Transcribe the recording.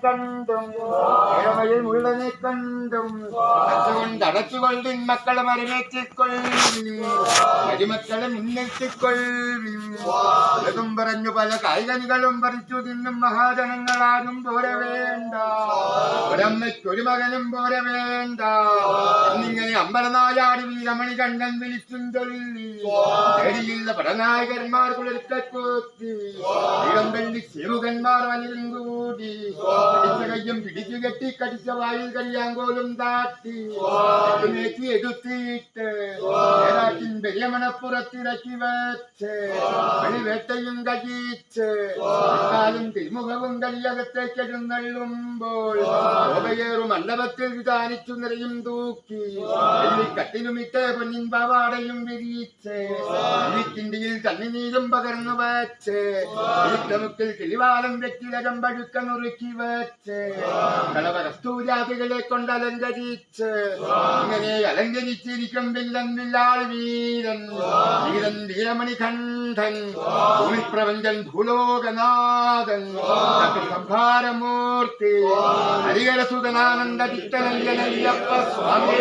കണ്ടും ഇളമയിൽ മുള്ളനെ കണ്ടും അതുകൊണ്ട് അടച്ചുകൊള്ളിൻ മക്കളെ മരമേറ്റിക്കൊള്ളും മരുമക്കളെ മുന്നെത്തിക്കൊള്ളും പറഞ്ഞു പല കായികനികളും പറിച്ചു തിന്നും മഹാജനങ്ങളാരും പോരെ വേണ്ട ഒരമ്മയ്ക്കൊരു മകനും പോരെ വേണ്ട എന്നിങ്ങനെ അമ്പലനായാടി വീരമണി കണ്ണൻ വിളിച്ചും ചൊല്ലി നേടിയുള്ള പടനായകന്മാർ കുളിർക്കൂത്തി ഇടംപള്ളി സേവുകന്മാർ വലിയും കൂടി പിടിച്ച കയ്യും പിടിച്ചു കെട്ടി കടിച്ച വായിൽ കഴിയാങ്കോലും താട്ടി എടുത്തിട്ട് ഏതാറ്റിൻ പെരിയമണപ്പുറത്തിറക്കി വെച്ച് മണിവേട്ടയും കഴിച്ച് കാലും തിരുമുഖവും കലിയകത്തേക്ക് എഴുന്നള്ളുമ്പോൾ ശോഭയേറും മണ്ഡപത്തിൽ വിധാനിച്ചു നിറയും തൂക്കി കട്ടിലുമിട്ട് പൊന്നിൻ പാവാടയും വിരിച്ച് കിണ്ടിയിൽ കണ്ണിനീരും പകർന്നു വെച്ച് മുക്കിൽ കിളിവാളം വെറ്റിലകം പഴുക്ക നുറുക്കി വെച്ച് കളവ കസ്തൂരാതികളെ കൊണ്ട് അലങ്കരിച്ച് ഇങ്ങനെ അലങ്കരിച്ചിരിക്കും വില്ലൻ വില്ലാൾ വീരൻ വീരൻ വീരമണി കണ്ഠൻ ഭൂമിപ്രപഞ്ചൻ ഭൂലോകനാഥൻ സംഭാരമൂർത്തി ഹരിഹരസുതനാനന്ദ ചിത്തനയ്യനയ്യപ്പ സ്വാമി